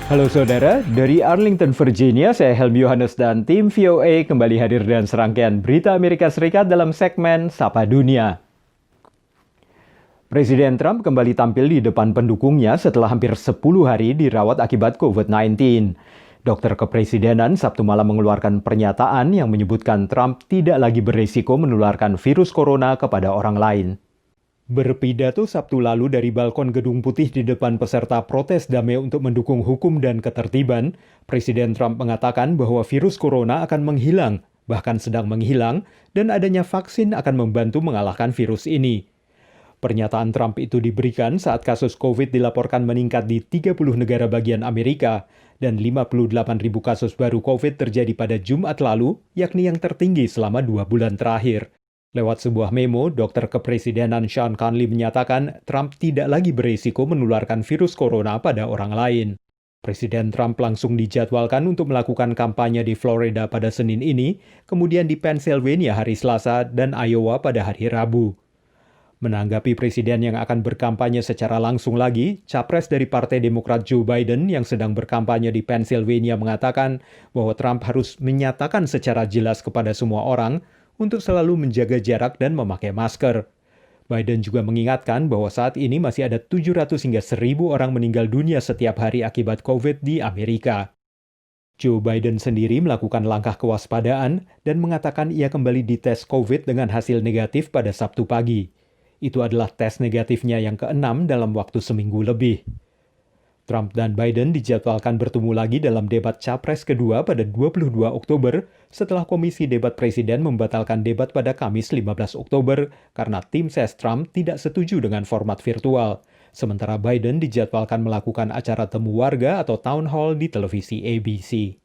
Halo saudara, dari Arlington, Virginia, saya Helmi Yohanes dan tim VOA kembali hadir dengan serangkaian berita Amerika Serikat dalam segmen Sapa Dunia. Presiden Trump kembali tampil di depan pendukungnya setelah hampir 10 hari dirawat akibat COVID-19. Dokter kepresidenan Sabtu malam mengeluarkan pernyataan yang menyebutkan Trump tidak lagi beresiko menularkan virus corona kepada orang lain. Berpidato Sabtu lalu dari balkon Gedung Putih di depan peserta protes damai untuk mendukung hukum dan ketertiban, Presiden Trump mengatakan bahwa virus corona akan menghilang, bahkan sedang menghilang, dan adanya vaksin akan membantu mengalahkan virus ini. Pernyataan Trump itu diberikan saat kasus COVID dilaporkan meningkat di 30 negara bagian Amerika, dan 58.000 kasus baru COVID terjadi pada Jumat lalu, yakni yang tertinggi selama 2 bulan terakhir. Lewat sebuah memo, dokter kepresidenan Sean Conley menyatakan Trump tidak lagi berisiko menularkan virus corona pada orang lain. Presiden Trump langsung dijadwalkan untuk melakukan kampanye di Florida pada Senin ini, kemudian di Pennsylvania hari Selasa dan Iowa pada hari Rabu. Menanggapi presiden yang akan berkampanye secara langsung lagi, capres dari Partai Demokrat Joe Biden yang sedang berkampanye di Pennsylvania mengatakan bahwa Trump harus menyatakan secara jelas kepada semua orang untuk selalu menjaga jarak dan memakai masker. Biden juga mengingatkan bahwa saat ini masih ada 700 hingga 1.000 orang meninggal dunia setiap hari akibat COVID di Amerika. Joe Biden sendiri melakukan langkah kewaspadaan dan mengatakan ia kembali dites COVID dengan hasil negatif pada Sabtu pagi. Itu adalah tes negatifnya yang ke-6 dalam waktu seminggu lebih. Trump dan Biden dijadwalkan bertemu lagi dalam debat Capres kedua pada 22 Oktober setelah Komisi Debat Presiden membatalkan debat pada Kamis 15 Oktober karena tim ses Trump tidak setuju dengan format virtual. Sementara Biden dijadwalkan melakukan acara temu warga atau town hall di televisi ABC.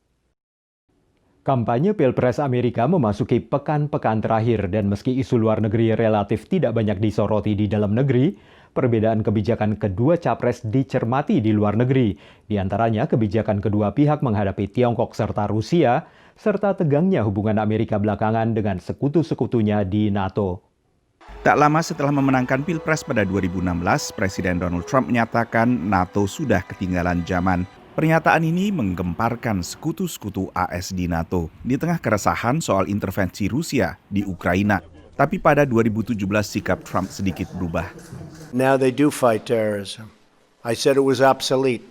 Kampanye Pilpres Amerika memasuki pekan-pekan terakhir dan meski isu luar negeri relatif tidak banyak disoroti di dalam negeri, perbedaan kebijakan kedua capres dicermati di luar negeri, di antaranya kebijakan kedua pihak menghadapi Tiongkok serta Rusia, serta tegangnya hubungan Amerika belakangan dengan sekutu-sekutunya di NATO. Tak lama setelah memenangkan Pilpres pada 2016, Presiden Donald Trump menyatakan NATO sudah ketinggalan zaman. Pernyataan ini menggemparkan sekutu-sekutu AS di NATO di tengah keresahan soal intervensi Rusia di Ukraina. Tapi pada 2017 sikap Trump sedikit berubah. Now they do fight terrorism. I said it was obsolete.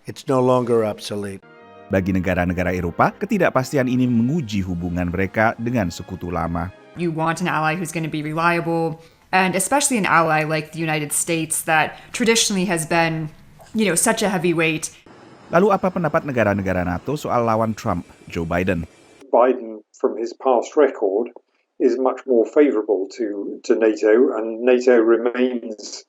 It's no longer obsolete. Bagi negara-negara Eropa, ketidakpastian ini menguji hubungan mereka dengan sekutu lama. You want an ally who's going to be reliable, and especially an ally like the United States that traditionally has been, such a heavyweight. Lalu apa pendapat negara-negara NATO soal lawan Trump, Joe Biden? Biden, from his past record, is much more favorable to NATO, and NATO remains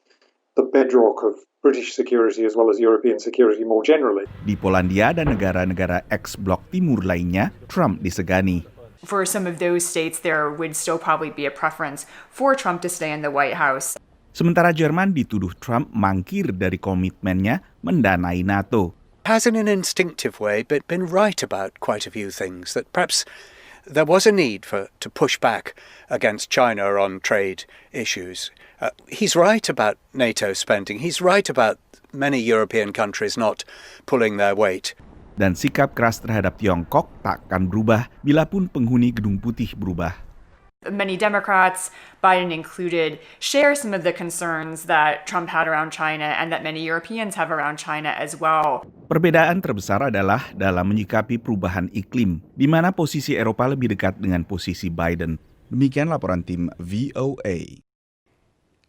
the bedrock of British security as well as European security more generally. Di Polandia dan negara-negara ex-blok timur lainnya, Trump disegani. For some of those states, there would still probably be a preference for Trump to stay in the White House. Sementara Jerman dituduh Trump mangkir dari komitmennya mendanai NATO. Has in an instinctive way been right about quite a few things, that perhaps there was a need to push back against China on trade issues. He's right about NATO spending. He's right about many European countries not pulling their weight. Dan sikap keras terhadap Tiongkok takkan berubah bila pun penghuni Gedung Putih berubah. Many Democrats, Biden included, share some of the concerns that Trump had around China and that many Europeans have around China as well. Perbedaan terbesar adalah dalam menyikapi perubahan iklim, di mana posisi Eropa lebih dekat dengan posisi Biden. Demikian laporan tim VOA.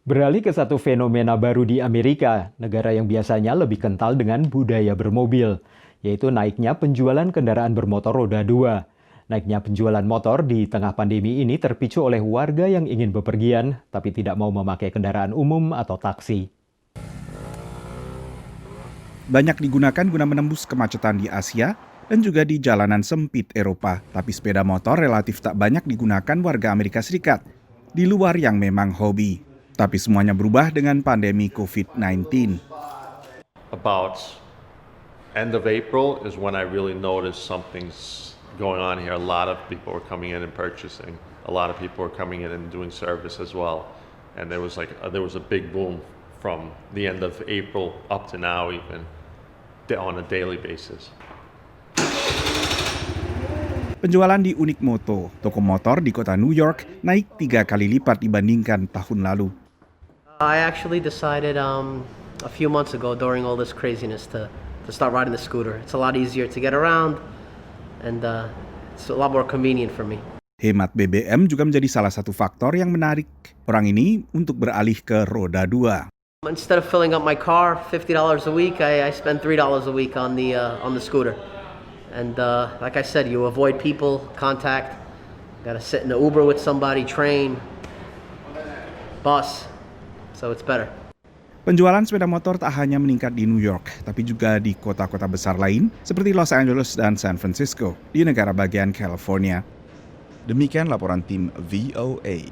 Beralih ke satu fenomena baru di Amerika, negara yang biasanya lebih kental dengan budaya bermobil, yaitu naiknya penjualan kendaraan bermotor roda 2. Naiknya penjualan motor di tengah pandemi ini terpicu oleh warga yang ingin bepergian, tapi tidak mau memakai kendaraan umum atau taksi. Banyak digunakan guna menembus kemacetan di Asia dan juga di jalanan sempit Eropa. Tapi sepeda motor relatif tak banyak digunakan warga Amerika Serikat, di luar yang memang hobi. Tapi semuanya berubah dengan pandemi COVID-19. About end of April is when I really noticed something's going on here. A lot of people were coming in and purchasing. A lot of people were coming in and doing service as well. And there was a big boom from the end of April up to now even. on a daily basis. Penjualan di Unikmoto, toko motor di kota New York, naik 3 kali lipat dibandingkan tahun lalu. I actually decided a few months ago during all this craziness to start riding the scooter. It's a lot easier to get around and it's a lot more convenient for me. Hemat BBM juga menjadi salah satu faktor yang menarik orang ini untuk beralih ke roda 2. Instead of filling up my car $50 a week, I spend $3 a week on the scooter. And like I said, you avoid people, contact, gotta sit in the Uber with somebody, train, bus, so it's better. Penjualan sepeda motor tak hanya meningkat di New York, tapi juga di kota-kota besar lain seperti Los Angeles dan San Francisco di negara bagian California. Demikian laporan tim VOA.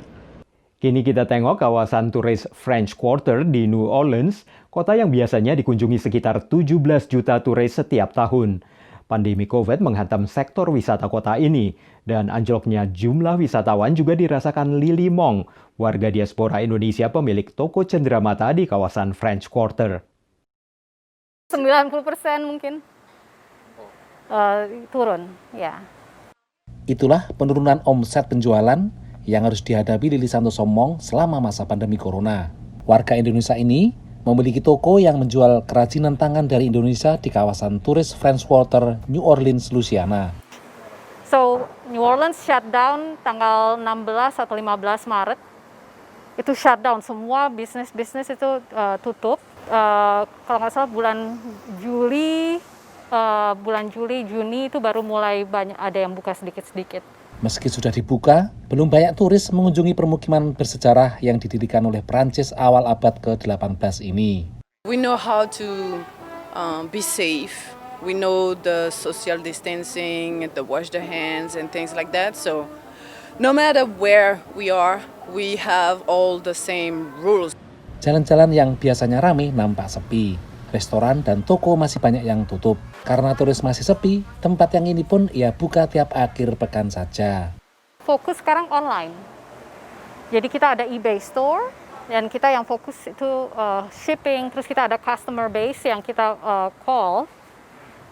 Kini kita tengok kawasan turis French Quarter di New Orleans, kota yang biasanya dikunjungi sekitar 17 juta turis setiap tahun. Pandemi COVID menghantam sektor wisata kota ini, dan anjloknya jumlah wisatawan juga dirasakan Lily Mong, warga diaspora Indonesia pemilik toko cenderamata di kawasan French Quarter. 90% mungkin turun, ya. Itulah penurunan omset penjualan yang harus dihadapi Lily Santoso Mong selama masa pandemi corona. Warga Indonesia ini memiliki toko yang menjual kerajinan tangan dari Indonesia di kawasan turis French Quarter, New Orleans, Louisiana. So, New Orleans shutdown tanggal 16 atau 15 Maret. Itu shutdown, semua bisnis-bisnis itu tutup. Kalau nggak salah bulan Juli, Juni itu baru mulai banyak ada yang buka sedikit-sedikit. Meski sudah dibuka, belum banyak turis mengunjungi permukiman bersejarah yang didirikan oleh Prancis awal abad ke-18 ini. We know how to be safe. We know the social distancing, the wash the hands and things like that. So no matter where we are, we have all the same rules. Jalan-jalan yang biasanya ramai nampak sepi. Restoran dan toko masih banyak yang tutup. Karena turis masih sepi, tempat yang ini pun ia buka tiap akhir pekan saja. Fokus sekarang online. Jadi kita ada eBay store, dan kita yang fokus itu shipping, terus kita ada customer base yang kita call,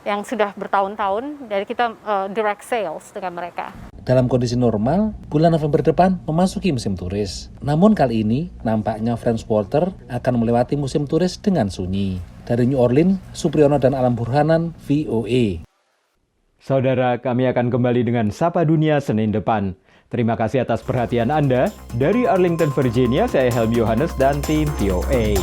yang sudah bertahun-tahun, dari kita direct sales dengan mereka. Dalam kondisi normal, bulan November depan memasuki musim turis. Namun kali ini, nampaknya French Quarter akan melewati musim turis dengan sunyi. Dari New Orleans, Supriyono dan Alam Burhanan, VOA. Saudara, kami akan kembali dengan Sapa Dunia Senin depan. Terima kasih atas perhatian Anda. Dari Arlington, Virginia, saya Helmi Yohanes dan tim VOA.